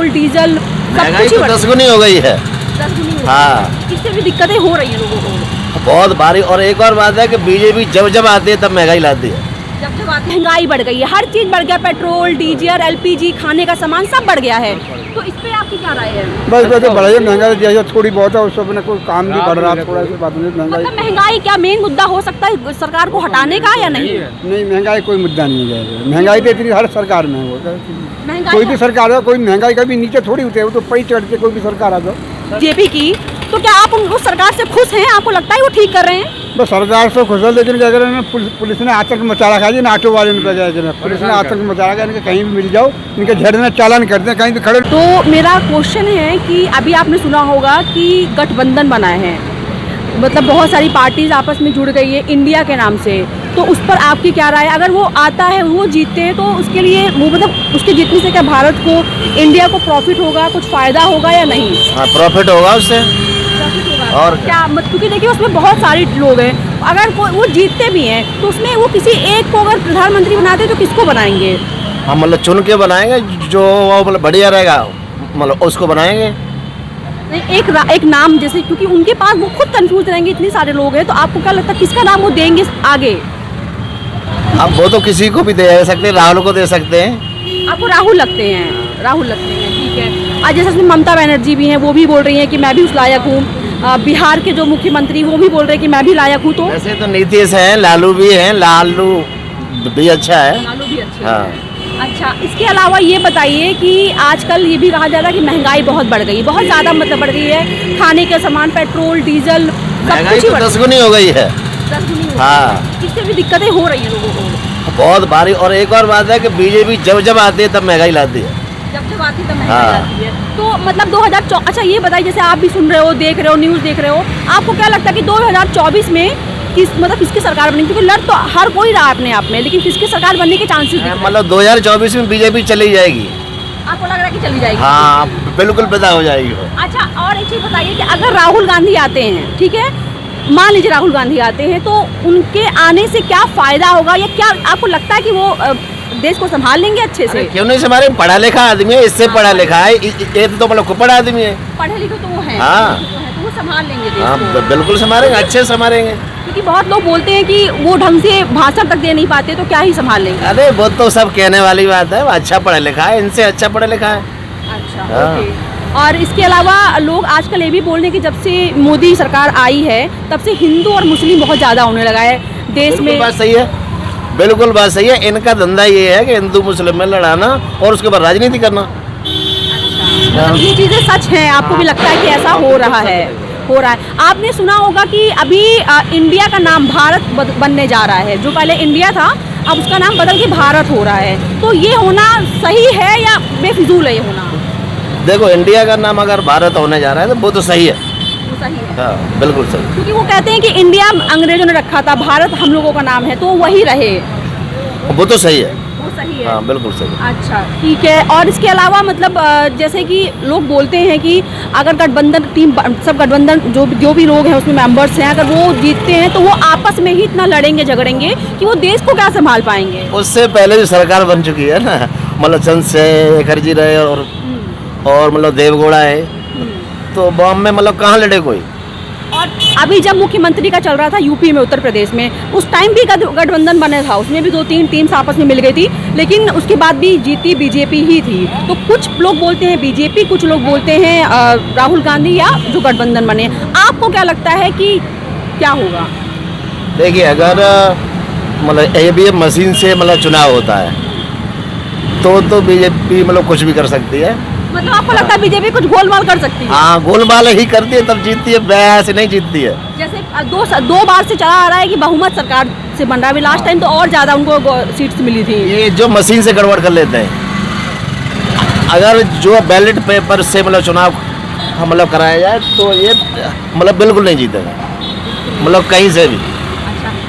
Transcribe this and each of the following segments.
Petrol diesel सब महंगाई कुछ तो 10 गुनी हो गई है। 10 गुनी हो गई हाँ। है। इससे भी दिक्कतें हो रही हैं लोगों को। बहुत भारी। और एक और बात है कि बीजेपी जब जब आती है तब महंगाई लाती है। जब जब महंगाई बढ़ गई है, हर चीज बढ़ गया, पेट्रोल डीजल एलपीजी खाने का सामान सब बढ़ गया है, तो इस पे आपकी क्या राय है? बस वैसे बढ़ाइए महंगाई जैसे थोड़ी बहुत है उससे अपने कोई काम भी बढ़ रहा है थोड़ा सी बात नहीं महंगाई मतलब महंगाई क्या मेन मुद्दा हो सकता है सरकार को हटाने का या नहीं? नहीं महंगाई कोई मुद्दा नहीं है महंगाई तो इतनी हर सरकार में हो महंगाई कोई भी सरकार हो कोई महंगाई का भी नीचे थोड़ी होते है वो तो पई चढ़ते कोई भी सरकार आ जाओ जेपी की, तो क्या आप उस सरकार से खुश हैं? आपको लगता है वो ठीक कर रहे हैं? बस सरकार से खुश है लेकिन क्या करें पुलिस ने आतंक मचा रखा है ना ऑटो वाले ने क्या करें पुलिस ने आतंक मचा रखा है इनके कहीं भी मिल जाओ इनके झड़ में चालान करते हैं कहीं भी खड़े। तो मेरा क्वेश्चन है कि अभी आपने सुना होगा कि गठबंधन बनाए हैं, मतलब बहुत सारी पार्टीज आपस में जुड़ गई है इंडिया के नाम से, तो उस पर आपकी क्या राय है? अगर वो आता है वो जीतते हैं तो उसके लिए वो मतलब उसके जीतने से क्या भारत को इंडिया को प्रॉफिट होगा, कुछ फ़ायदा होगा या नहीं? हाँ प्रॉफिट होगा उससे। और क्या क्योंकि देखिए उसमें बहुत सारे लोग हैं, अगर वो जीतते भी हैं तो उसमें वो किसी एक को अगर प्रधानमंत्री बनाते हैं तो किसको बनाएंगे? हम मतलब चुन के बनाएंगे जो मतलब बढ़िया रहेगा मतलब उसको बनाएंगे। नहीं एक नाम जैसे, क्योंकि उनके पास वो खुद कंफ्यूज रहेंगे, इतने सारे लोग हैं, तो आपको क्या लगता है किसका नाम वो देंगे आगे? अब वो तो किसी को भी दे सकते हैं, राहुल को दे सकते हैं। आपको राहुल लगते हैं? राहुल लगते हैं, ठीक है। आज जैसे ममता बनर्जी भी हैं, वो भी बोल रही हैं कि मैं भी उस लायक हूँ। बिहार के जो मुख्यमंत्री वो भी बोल रहे हैं कि मैं भी लायक हूँ। तो वैसे तो नीतीश हैं, लालू भी हैं, लालू भी अच्छा है। लालू भी अच्छा हाँ। है। अच्छा, इसके अलावा ये बताइए कि आजकल ये भी कहा जा रहा है कि महंगाई बहुत बढ़ गई, बहुत ज़्यादा मतलब बढ़ गई है, खाने के सामान पेट्रोल डीजल सब महंगाई कुछ तो 10 गुनी हो गई है। 10 गुनी हो गई। हाँ। इससे भी दिक्कतें हो रही हैं लोगों को। बहुत भारी। और एक और बात है कि बीजेपी जब जब आती है तब महंगाई लाती है। जब जब आती है तब महंगाई हाँ। आती है। तो मतलब 2024, अच्छा ये बताइए, जैसे आप भी सुन रहे हो, देख रहे हो, न्यूज़ देख रहे हो, आपको क्या लगता है कि 2024 में किसकी सरकार बनेगी? क्योंकि लड़ तो हर कोई रहा अपने आप में, लेकिन किसकी सरकार बनने के चांसेस? मतलब 2024 में बीजेपी चली जाएगी। आपको लग रहा है कि चली जाएगी? हाँ बिल्कुल पैदा हो जाएगी वो। अच्छा, और एक चीज़ बताइए कि अगर राहुल गांधी आते हैं, ठीक है, मान लीजिए राहुल गांधी आते हैं, तो उनके आने से क्या फ़ायदा होगा, या क्या आपको लगता है कि वो देश को संभाल लेंगे अच्छे से? क्यों नहीं संभाले? पढ़ा लिखा आदमी है, इससे पढ़ा लिखा है, ये तो मतलब पढ़ा आदमी है। पढ़े लिखे तो वो हैं। हाँ। तो वो संभाल लेंगे देश हाँ को। बिल्कुल संभालेंगे, अच्छे संभालेंगे। क्योंकि बहुत लोग बोलते हैं कि वो ढंग से भाषण तक दे नहीं पाते, तो क्या ही संभाल लेंगे? अरे वो तो सब कहने वाली बात है, वो अच्छा पढ़ा लिखा है, इनसे अच्छा पढ़ा लिखा है। अच्छा, हाँ। ओके। और इसके अलावा लोग आजकल ये भी बोल रहे हैं कि जब से मोदी सरकार आई है तब से हिंदू और मुस्लिम बहुत ज़्यादा होने लगा है देश में। बात सही है, बिल्कुल बात सही है। इनका धंधा ये है कि हिंदू मुस्लिम में लड़ाना और उसके बाद राजनीति करना। मतलब ये चीज़ें सच हैं? आपको भी लगता है कि ऐसा हो रहा है? आपने सुना होगा कि अभी इंडिया का नाम भारत बनने जा रहा है। जो पहले इंडिया था अब उसका नाम बदल के भारत हो रहा है, तो ये होना सही है या बेफिजूल है ये होना? देखो इंडिया का नाम अगर भारत होने जा रहा है तो वो तो सही है। वो सही है। हाँ बिल्कुल सही। क्योंकि वो कहते हैं कि इंडिया अंग्रेजों ने रखा था, भारत हम लोगों का नाम है, तो वही रहे। वो तो सही है। वो सही है। हाँ बिल्कुल सही। अच्छा, ठीक है। और इसके अलावा मतलब जैसे कि लोग बोलते हैं कि अगर गठबंधन टीम सब गठबंधन जो भी लोग हैं उसमें मेंबर्स हैं, अगर वो जीतते हैं तो वो आपस में ही इतना लड़ेंगे झगड़ेंगे कि वो देश को क्या संभाल पाएंगे? उससे पहले जो सरकार बन चुकी है ना, मतलब चंद्रशेखर जी रहे और मतलब देवगौड़ा है, तो बॉम्ब में मतलब कहाँ लड़े कोई। और अभी जब मुख्यमंत्री का चल रहा था यूपी में, उत्तर प्रदेश में, उस टाइम भी गठबंधन बना था, उसमें भी 2-3 टीम्स आपस में मिल गई थी, लेकिन उसके बाद भी जीती बीजेपी ही थी। तो कुछ लोग बोलते हैं बीजेपी, कुछ लोग बोलते हैं राहुल गांधी या जो गठबंधन बने। आपको क्या लगता है कि क्या होगा? देखिए अगर मतलब ईवीएम मशीन से मतलब चुनाव होता है तो बीजेपी मतलब कुछ भी कर सकती है। मतलब आपको लगता है बीजेपी कुछ गोलमाल कर सकती है? हाँ गोलमाल ही करती है तब जीतती है, वैसे नहीं जीतती है। जैसे दो बार से चला आ रहा है कि बहुमत सरकार से बन रहा है। लास्ट टाइम तो और ज़्यादा उनको सीट्स मिली थी। ये जो मशीन से गड़बड़ कर लेते हैं, अगर जो बैलेट पेपर से मतलब चुनाव मतलब कराया जाए तो ये मतलब बिल्कुल नहीं जीतेगा, मतलब कहीं से भी।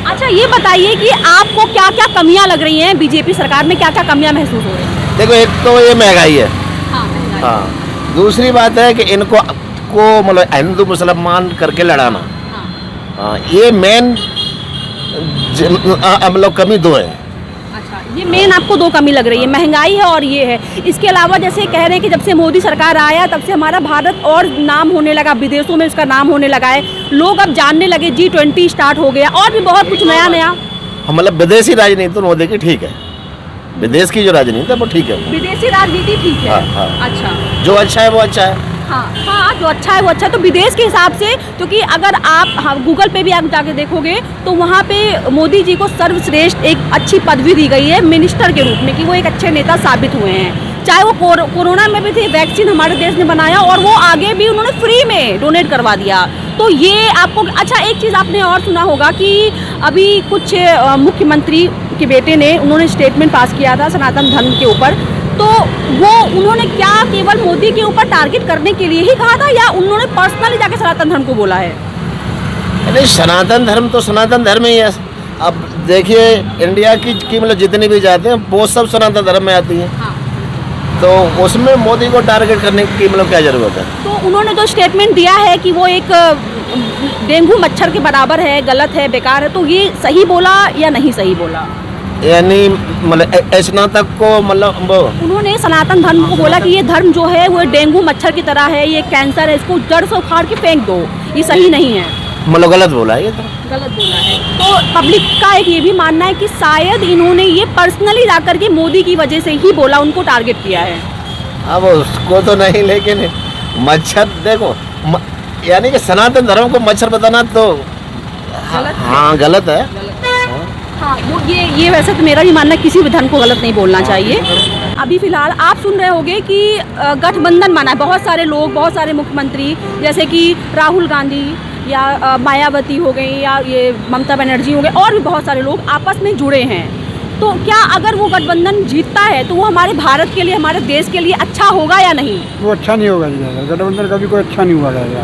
अच्छा, ये बताइए कि आपको क्या क्या कमियां लग रही हैं बीजेपी सरकार में, क्या क्या कमियां महसूस हो रही हैं? देखो एक तो ये महंगाई है। हाँ। हाँ दूसरी बात है कि इनको मतलब हिंदू मुसलमान करके लड़ाना। हाँ ये मेन मतलब कमी दो है। अच्छा, ये मेन आपको दो कमी लग रही है, महंगाई है और ये है। इसके अलावा जैसे कह रहे हैं कि जब से मोदी सरकार आया तब से हमारा भारत और नाम होने लगा, विदेशों में उसका नाम होने लगा है, लोग अब जानने लगे, G20 स्टार्ट हो गया और भी बहुत कुछ नया नया। मतलब विदेशी राजनीति तो मोदी की ठीक है, विदेश की जो राजनीति है वो ठीक है। विदेशी राजनीति ठीक है। हाँ, हाँ। अच्छा, जो अच्छा है वो अच्छा है। हाँ हाँ, जो अच्छा है वो अच्छा है। तो विदेश के हिसाब से, क्योंकि अगर आप गूगल पे भी आप जाके देखोगे तो वहाँ पे मोदी जी को सर्वश्रेष्ठ एक अच्छी पदवी दी गई है मिनिस्टर के रूप में, कि वो एक अच्छे नेता साबित हुए हैं। चाहे वो कोरोना में भी थे, वैक्सीन हमारे देश ने बनाया और वो आगे भी उन्होंने फ्री में डोनेट करवा दिया। तो ये आपको अच्छा, एक चीज़ आपने और सुना होगा कि अभी कुछ मुख्यमंत्री के बेटे ने उन्होंने स्टेटमेंट पास किया था सनातन धर्म के ऊपर, तो वो उन्होंने क्या केवल मोदी के ऊपर टारगेट करने के लिए ही कहा था या उन्होंने पर्सनली जाके सनातन धर्म को बोला है? नहीं, सनातन धर्म तो सनातन धर्म ही है। अब देखिए इंडिया की मतलब जितनी भी जाते हैं वो सब सनातन धर्म में आती हैं। हाँ। तो उसमें मोदी को टारगेट करने की मतलब क्या जरूरत है? तो उन्होंने जो स्टेटमेंट दिया है कि वो एक डेंगू मच्छर के बराबर है, गलत है, बेकार है, तो ये सही बोला या नहीं सही बोला? यानी मतलब स्नातक को मतलब वो उन्होंने सनातन धर्म को बोला कि ये धर्म जो है वो डेंगू मच्छर की तरह है, ये कैंसर है, इसको जड़ से उखाड़ के फेंक दो, ये सही नहीं है। मतलब गलत बोला है ये तो। गलत बोला है। तो पब्लिक का एक ये भी मानना है कि शायद इन्होंने ये पर्सनली जाकर के मोदी की वजह से ही बोला, उनको टारगेट किया है। अब उसको तो नहीं, लेकिन मच्छर देखो यानी कि सनातन धर्म को मच्छर बताना तो हाँ गलत है। हाँ, वो ये वैसे तो मेरा भी मानना है, किसी भी धर्म को गलत नहीं बोलना चाहिए। अभी फिलहाल आप सुन रहे होंगे कि गठबंधन बना है, बहुत सारे लोग, बहुत सारे मुख्यमंत्री, जैसे कि राहुल गांधी या मायावती हो गई या ये ममता बनर्जी हो गए, और भी बहुत सारे लोग आपस में जुड़े हैं। तो क्या अगर वो गठबंधन जीतता है तो वो हमारे भारत के लिए, हमारे देश के लिए अच्छा होगा या नहीं? वो अच्छा नहीं होगा जी, गठबंधन कभी कोई अच्छा नहीं हुआ रहेगा।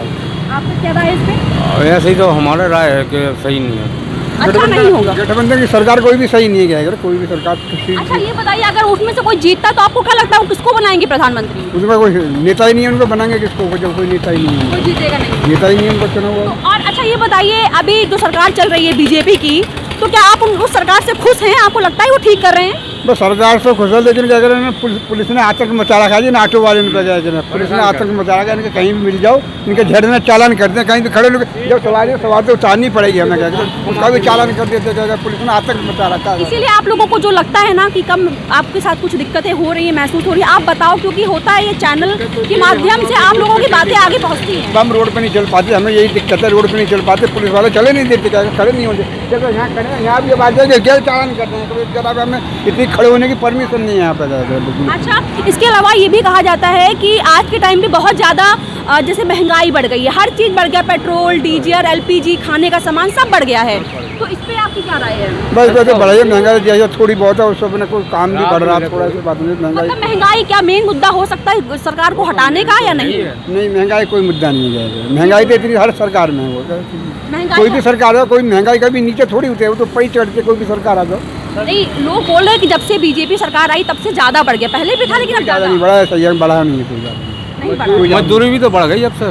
आपका क्या राय है इस पे? ऐसे ही तो हमारा राय है कि सही नहीं है। अच्छा नहीं होगा। गठबंधन की सरकार कोई भी सही नहीं है, कोई भी सरकार किसी अच्छा ये बताइए, अगर उसमें से कोई जीतता तो आपको क्या लगता है वो किसको बनाएंगे प्रधानमंत्री? उसमें कोई नेता ही नहीं है, उनको बनाएंगे किसको जब कोई नेता ही नहीं है? कोई जीतेगा नहीं। नेता ही नहीं है उनको चुनाव। तो और अच्छा ये बताइए, अभी जो सरकार चल रही है बीजेपी की, तो क्या आप उस सरकार से खुश हैं? आपको लगता है वो ठीक कर रहे हैं? बस सरकार से खुश है, लेकिन क्या करें, पुलिस ने आतंक मचा रखा है, ऑटो वाले ने क्या करें, पुलिस ने आतंक मचा रखा है, इनके कहीं भी मिल जाओ, इनके झड़ में चालान करते हैं, कहीं भी खड़े लोग जब सवार तो उतारनी पड़ेगी हमें, क्या करें, उसका भी चालान कर देते हैं, पुलिस ने आतंक मचा रखा है। इसीलिए आप लोगों को जो लगता है ना कि कम आपके साथ कुछ दिक्कतें हो रही है, महसूस हो रही है, आप बताओ, क्योंकि होता है ये चैनल के माध्यम से आप लोगों की बातें आगे पहुँचती हैं। हम रोड पे नहीं चल पाते, हमें यही दिक्कत है, रोड पे नहीं चल पाते, पुलिस वाले चले नहीं देते, क्या खड़े नहीं होते, जब यहाँ खड़े हैं, यहाँ भी बात है गैर चालान करते हैं, कभी जरा हमें इतनी खड़े होने की परमिशन नहीं है यहाँ पे। अच्छा, इसके अलावा ये भी कहा जाता है कि आज के टाइम पे बहुत ज़्यादा जैसे महंगाई बढ़ गई है, हर चीज़ बढ़ गया, पेट्रोल, डीजल, LPG, खाने का सामान सब बढ़ गया है, तो इस पे आपकी क्या राय है? बस वैसे बढ़ाइए, महंगाई थोड़ी बहुत है, उससे अपने कोई काम भी बढ़ रहा है, थोड़ा सी बात नहीं। महंगाई मतलब महंगाई क्या मेन मुद्दा हो सकता है सरकार को हटाने का या नहीं? नहीं, महंगाई कोई मुद्दा नहीं है, महंगाई तो इतनी हर सरकार में हो, कोई भी सरकार हो, कोई महंगाई कभी नीचे थोड़ी होती है, वो तो पई चढ़ते कोई भी सरकार आ जाओ। नहीं, लोग बोल रहे हैं कि जब से बीजेपी सरकार आई तब से ज़्यादा बढ़ गया, पहले भी था लेकिन अब ज़्यादा नहीं बढ़ा है, सही है, बढ़ा नहीं है कोई ज़्यादा। नहीं बढ़ा। मजदूरी भी तो बढ़ गई अब से,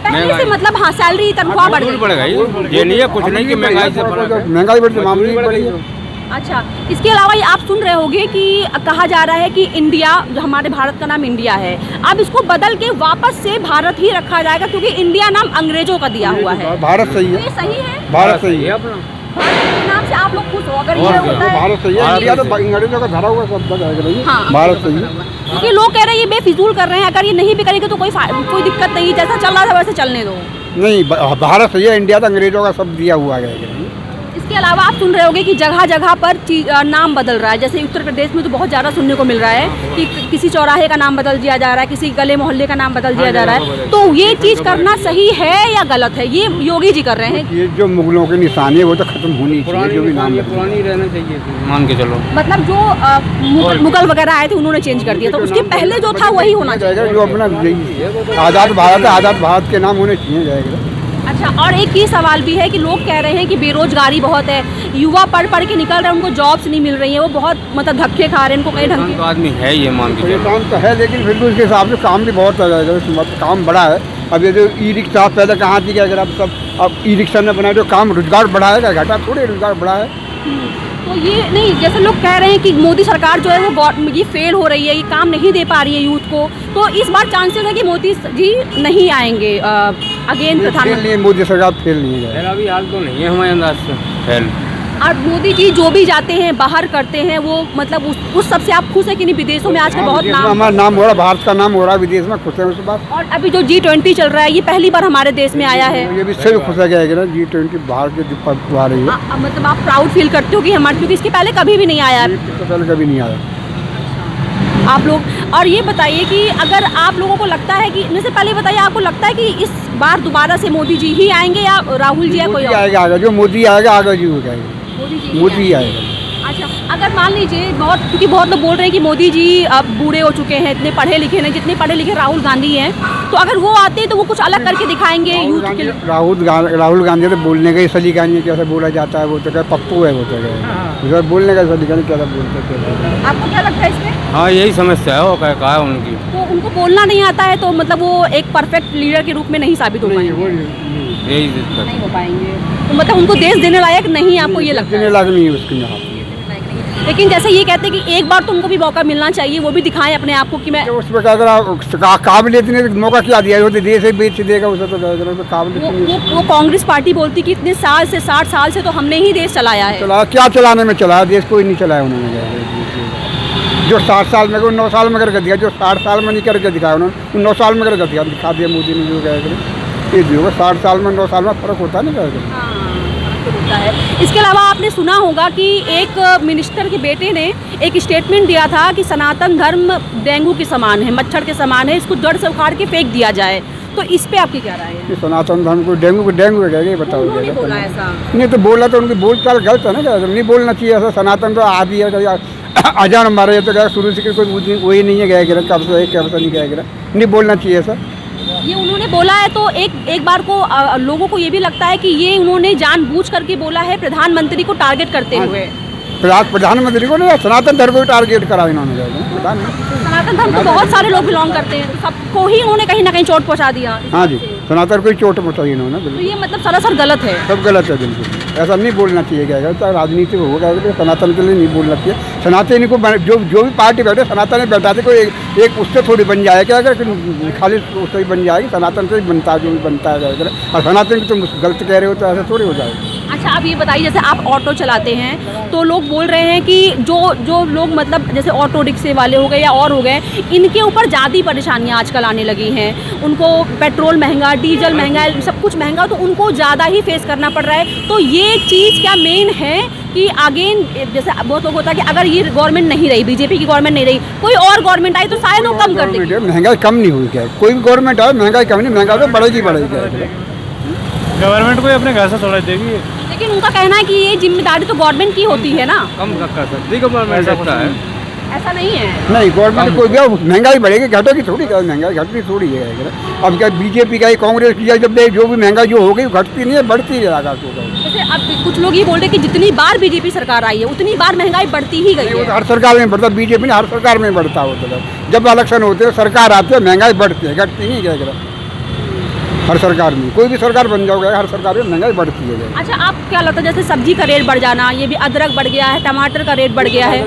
पहले से मतलब हाँ, सैलरी तनख्वाह बढ़ गई। बढ़ गई, ये नहीं है कुछ नहीं कि महंगाई से बढ़ गई। महंगाई बढ़ती, मामूली बढ़ी है। अच्छा, इसके अलावा ये आप सुन रहे होंगे कि कहा जा रहा है कि इंडिया, जो हमारे भारत का नाम इंडिया है, अब इसको बदल के वापस से भारत ही रखा जाएगा, क्योंकि इंडिया नाम अंग्रेजों का दिया हुआ है। भारत सही है, ये सही है, भारत सही है, अपना भारत के नाम से आप लोग खुश हो अगर ये होता है? भारत सही है, इंडिया तो अंग्रेजों का धरा हुआ शब्द है, हाँ, भारत सही है। क्योंकि लोग कह रहे हैं ये बेफिजूल कर रहे हैं, अगर ये नहीं भी करेंगे तो कोई दिक्कत नहीं, जैसा चल रहा था वैसे चलने दो। नहीं, भारत सही है, इंडिया तो अंग्रेजों का शब्द दिया हुआ है। इसके अलावा आप सुन रहे होंगे कि जगह जगह पर नाम बदल रहा है, जैसे उत्तर प्रदेश में तो बहुत ज़्यादा सुनने को मिल रहा है कि किसी चौराहे का नाम बदल दिया जा रहा है, किसी गले मोहल्ले का नाम बदल दिया जा रहा है, तो ये चीज़ करना सही है या गलत है? ये योगी जी कर रहे हैं। ये जो मुगलों की निशानी है वो तो खत्म होनी चाहिए, जो भी नाम पुरानी रहना चाहिए, मान के चलो। मतलब जो मुगल वगैरह आए थे उन्होंने चेंज कर दिया, तो उसके पहले जो था वही होना चाहिए। जो अपना आज़ाद भारत है, आज़ाद भारत के नाम होने चाहिए जाएगा। अच्छा, और एक ये सवाल भी है कि लोग कह रहे हैं कि बेरोजगारी बहुत है, युवा पढ़ के निकल रहे हैं, उनको जॉब्स नहीं मिल रही है, वो बहुत मतलब धक्के खा रहे हैं, इनको कहीं ढंग तो आदमी है ये मान के चलो। काम तो है, लेकिन फिर भी उसके हिसाब से काम भी बहुत आ जाएगा, काम बड़ा है। अब ये जो ई-रिक्शा पहले कहाँ थी, क्या अगर अब ई-रिक्शा ने बनाया, जो काम रोजगार बढ़ाएगा, घटा थोड़े रोजगार बढ़ा है। तो ये नहीं, जैसे लोग कह रहे हैं कि मोदी सरकार जो है वो ये फेल हो रही है, ये काम नहीं दे पा रही है यूथ को, तो इस बार चांसेस है कि मोदी जी नहीं आएंगे अगेन फेल प्रधानमंत्री। नहीं है, मोदी सरकार फेल नहीं है। फिर अभी हाल तो नहीं है हमारे अंदाज से फैल। और मोदी जी जो भी जाते हैं बाहर करते हैं वो मतलब उस सबसे आप खुश है कि नहीं? विदेशों में आजकल बहुत विदेश में नाम, हमारा नाम हो रहा, भारत का नाम हो रहा है विदेश में, खुश है उस बात। और अभी जो G20 चल रहा है ये पहली बार हमारे देश में आया है। ये भी सभी खुश है कि ना G20 बाहर के आ रही है, मतलब आप प्राउड फील करते हो कि हमारे, क्योंकि इसके पहले कभी भी नहीं आया है पहले कभी नहीं आया। आप लोग। और ये बताइए कि अगर आप लोगों को लगता है कि, इससे पहले बताइए आपको लगता है कि इस बार दोबारा से मोदी जी ही आएंगे या राहुल जी या कोई मोदी और? आएगा, आगे जो मोदी आएगा आगे जी हो जाएगा, मोदी जी ही मोदी ही आएगा। अच्छा, अगर मान लीजिए क्योंकि बहुत लोग बोल रहे हैं कि मोदी जी अब बूढ़े हो चुके हैं, इतने पढ़े लिखे नहीं, जितने पढ़े लिखे राहुल गांधी हैं, तो अगर वो आते हैं तो वो कुछ अलग करके दिखाएंगे यूथ के लिए। राहुल गांधी तो बोलने का ही सलीका नहीं है, कैसे बोला जाता है, वो तो क्या पप्पू है, वो तो क्या उधर बोलने का सलीका नहीं, कैसा बोलते हैं। आपको क्या लगता है इसमें? हाँ यही समस्या है, वो कहा है उनकी। तो उनको बोलना नहीं आता है तो मतलब वो एक परफेक्ट लीडर के रूप में नहीं साबित हो पाएंगे, यही दिक्कत नहीं हो पाएंगे। तो मतलब उनको देश देने लायक नहीं, आपको ये लगता है? लाग नहीं है उसके यहाँ। लेकिन जैसे ये कहते हैं कि एक बार तुमको भी मौका मिलना चाहिए, वो भी दिखाएं अपने आप को कि मैं उस पर अगर काबिलियत ने मौका क्या दिया, वो तो देश ही बेच देगा उसे, तो काबिलियत नहीं है। वो कांग्रेस पार्टी बोलती कि इतने साल से 60 साल से तो हमने ही देश चलाया है। चला क्या चलाने में चलाया, देश कोई नहीं चलाया उन्होंने। जो 60 साल में 9 साल में करके दिया, जो 60 साल में नहीं करके दिखाया उन्होंने, 9 साल में करके दिखा दिया मोदी ने, जो क्या करे ये भी होगा। 60 साल में 9 साल में फर्क होता है ना क्या होता है। इसके अलावा आपने सुना होगा कि एक मिनिस्टर के बेटे ने एक स्टेटमेंट दिया था कि सनातन धर्म डेंगू के समान है, मच्छर के समान है, इसको जड़ से उखाड़ के फेंक दिया जाए, तो इस पे आपकी क्या राय है? सनातन धर्म को डेंगू क्या ये बताओ। उन्होंने बोला ऐसा? नहीं तो बोला तो उनकी बोलचाल गलत है ना, क्या नहीं बोलना चाहिए ऐसा। सनातन तो आदि है, अजान हमारे तो क्या शुरू से कोई वही नहीं है, गया कब से एक कब से नहीं गया, नहीं बोलना चाहिए ऐसा। ये उन्होंने बोला है तो एक बार को लोगों को ये भी लगता है कि ये उन्होंने जानबूझ करके बोला है प्रधानमंत्री को टारगेट करते हुए। प्रधानमंत्री को नहीं, सनातन धर्म को टारगेट करा इन्होंने। सनातन धर्म को बहुत सारे लोग बिलोंग करते हैं, सबको ही उन्होंने कहीं ना कहीं चोट पहुंचा दिया। हाँ जी, सनातन को ही चोट पहुंचाई इन्होंने। तो ये मतलब सरासर गलत है, सब गलत है, बिल्कुल ऐसा नहीं बोलना चाहिए। क्या चाहे राजनीति में होगा, सनातन के लिए नहीं बोलना चाहिए। सनातनी को जो भी पार्टी बैठे, सनातन में बैठाते कोई एक उससे थोड़ी बन जाए क्या, अगर खाली उससे ही बन जाएगी, सनातन से ही बनता है जो भी बनता है। और सनातन की तुम गलत कह रहे हो तो ऐसा थोड़ी हो जाएगा। अच्छा, आप ये बताइए, जैसे आप ऑटो चलाते हैं तो लोग बोल रहे हैं कि जो लोग मतलब जैसे ऑटो रिक्शे वाले हो गए या और हो गए, इनके ऊपर ज़्यादा परेशानियां आजकल आने लगी हैं। उनको पेट्रोल महंगा, डीजल महंगा, सब कुछ महंगा, तो उनको ज़्यादा ही फेस करना पड़ रहा है। तो ये चीज़ क्या मेन है कि अगेन जैसे बहुत लोग होता है कि अगर ये गवर्नमेंट नहीं रही, बीजेपी की गवर्नमेंट नहीं रही, कोई और गवर्नमेंट आई तो शायद वो कम कर देगी। महंगाई कम नहीं हुई क्या, कोई भी गवर्नमेंट आए महंगाई कम नहीं, महंगाई तो बढ़ेगी क्या। गवर्नमेंट को अपने घर से थोड़ा देगी, लेकिन उनका कहना है कि ये जिम्मेदारी तो गवर्नमेंट की होती है ना। कम कर सकती गवर्नमेंट सकता है, ऐसा नहीं है। नहीं, गवर्नमेंट कोई भी महंगाई बढ़ेगी, घटेगी थोड़ी, महंगाई घटनी थोड़ी है। अब क्या बीजेपी का कांग्रेस की जब जो भी महंगाई जो हो गई घटती नहीं है, बढ़ती रहेगा। जैसे अब कुछ लोग ये बोल रहे हैं कि जितनी बार बीजेपी सरकार आई है उतनी बार महंगाई बढ़ती ही गई वो है। तो हर सरकार में बढ़ता, बीजेपी ने हर सरकार में बढ़ता होता है। जब इलेक्शन होते हैं सरकार आती है, महंगाई बढ़ती है, घटती नहीं क्या। हर सरकार में कोई भी सरकार बन जाओगे, हर सरकार में महंगाई बढ़ती है। अच्छा, आप क्या लगता है जैसे सब्जी का रेट बढ़ जाना, ये भी अदरक बढ़ गया है, टमाटर का रेट बढ़ गया है,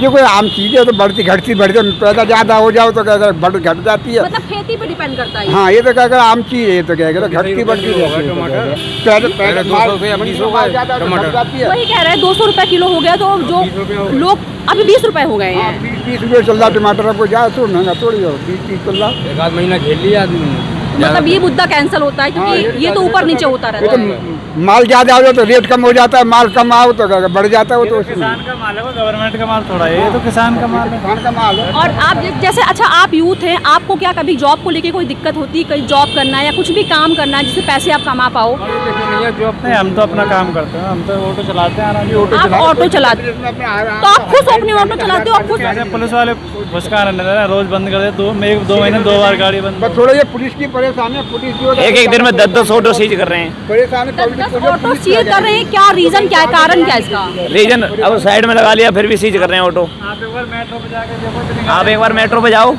जो कोई आम चीज़ है तो बढ़ती घटती बढ़ती, पैदा ज़्यादा हो जाओ तो क्या बढ़ घट जाती है। मतलब खेती पे डिपेंड करता है। हाँ, ये तो क्या कर आम चीज़ है, ये तो क्या कर घटती बढ़ती टमाटर पहले 200 रुपये, अब 20 रुपये टमाटर। वही कह रहे हैं 200 रुपये किलो हो गया, तो जो लोग अभी 20 रुपये हो गए हैं। 20 रुपये चल रहा टमाटर, आपको जाए तो महंगा थोड़ी हो, 20 चल रहा। एक आध महीना खेल लिया आदमी ने, मतलब ये मुद्दा कैंसिल होता है क्योंकि ये तो ऊपर नीचे होता रहता है। माल ज़्यादा हो जाए तो रेट कम हो जाता है, माल कम आओ तो बढ़ जाता है। वो तो किसान का माल है, वो गवर्नमेंट का माल थोड़ा है, ये तो किसान का माल है। किसान का माल है। और आप जैसे अच्छा, आप यूथ हैं, आपको क्या कभी जॉब को लेके कोई दिक्कत होती है? कहीं जॉब करना है या कुछ भी काम करना है जिससे पैसे आप कमा पाओ? नहीं, हम तो अपना काम करते हैं, हम तो ऑटो चलाते हैं आराम से। आप ऑटो चलाते हो तो आप खुश अपने ऑटो चलाते हो? आप खुश? जैसे पुलिस वाले घुसका रहने दे रहे हैं, रोज बंद कर देते, 2 महीने 2 बार गाड़ी बंद। बस थोड़ा ये पुलिस की परेशानी है, पुलिस की एक दिन में 10 ऑटो सीज कर रहे हैं। परेशानी 10 ऑटो सीज कर रहे हैं, क्या रीजन क्या है, कारण क्या है इसका? रीजन अब साइड में लगा लिया फिर भी सीज कर रहे हैं ऑटो। आप एक बार मेट्रो पे जाके देखो, आप एक बार मेट्रो पे जाओ,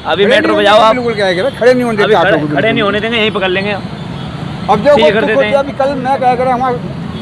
अभी मेट्रो पे जाओ आप, बिल्कुल क्या है, खड़े नहीं होने खड़े नहीं होने देंगे, यहीं पकड़ लेंगे। अब जो सीज कर देते हैं। अभी कल मैं क्या करें, हमारा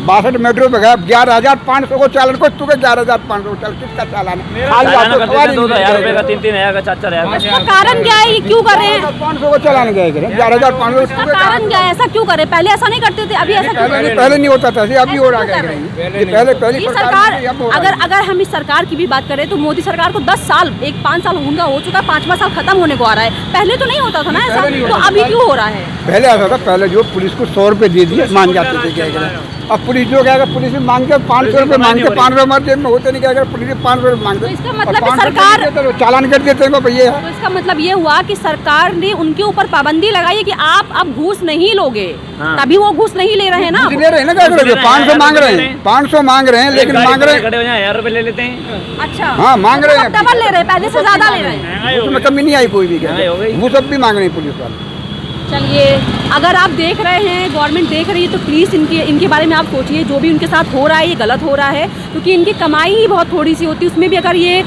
62 मेट्रो पे गया 11,500 को चालान, कुछ तुके 11,500 को चालान, किसका चालान है? खाली चालान आपको कर सवाल देते ही 2,000 नहीं रुपए का 3,000 का 4,000 का। इसका कारण क्या है, ये क्यों कर रहे हैं? 500 को चालान गए 11,500 इसका कारण क्या है, ऐसा क्यों करे? पहले ऐसा नहीं करते थे, अभी ऐसा क्यों कर रहे हैं? पहले नहीं होता था, अभी हो रहा ऐसा क्यों कर है। ये पहले ये सरकार, अगर हम इस सरकार की भी बात करें तो मोदी सरकार को 10 साल, 5 साल उनका हो चुका है, 5वां साल खत्म होने को आ रहा है। पहले तो नहीं होता था ना ऐसा, तो अभी क्यों हो रहा है? पहले आता था, पहले जो पुलिस को 100 रुपए दे दिए मान जाते थे, क्या करें। अब पुलिस जो क्या पुलिस में मांगते 500 रुपए मांगते, 500 हमारे जेब में होते नहीं, क्या करें, पुलिस 500 रुपए मांगते। तो इसका और मतलब कि 500 सरकार- देते तो चालान कर देते हैं भैया। तो इसका मतलब ये हुआ कि सरकार ने उनके ऊपर पाबंदी लगाई है कि आप अब घूस नहीं लोगे, हाँ। तभी वो घूस नहीं ले रहे हैं ना। घूस ले रहे हैं ना, क्या करेंगे, 500 मांग रहे हैं, 500 मांग रहे हैं, लेकिन मांग रहे हैं, खड़े हो जाए 1,000 रुपए ले लेते हैं। अच्छा, हाँ, मांग रहे हैं। डबल ले रहे हैं, पहले से ज्यादा ले रहे हैं। उसमें कमी नहीं आई कोई भी, क्या महंगाई हो गई। वो सब भी मांग रहे हैं पुलिस वाले। चलिए, अगर आप देख रहे हैं, गवर्नमेंट देख रही है, तो प्लीज़ इनके बारे में आप सोचिए। जो भी उनके साथ हो रहा है ये गलत हो रहा है, क्योंकि इनकी कमाई ही बहुत थोड़ी सी होती है। उसमें भी अगर ये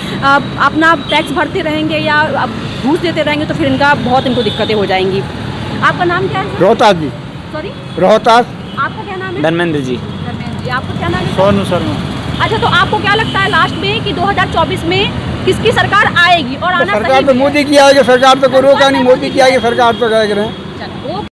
अपना टैक्स भरते रहेंगे या घूस देते रहेंगे तो फिर इनको दिक्कतें हो जाएंगी। आपका नाम क्या है? रोहतास जी, सॉरी, रोहतास। आपका क्या नाम है? धर्मेंद्र जी। धर्मेंद्र जी। आपका क्या नाम है? सोनू शर्मा। अच्छा, तो आपको क्या लगता है लास्ट में कि 2024 में किसकी सरकार आएगी और आना सरकार तो सही भी है? मोदी की आएगी, सरकार तो कोई रोका नहीं, मोदी की आएगी सरकार तो क्या करें।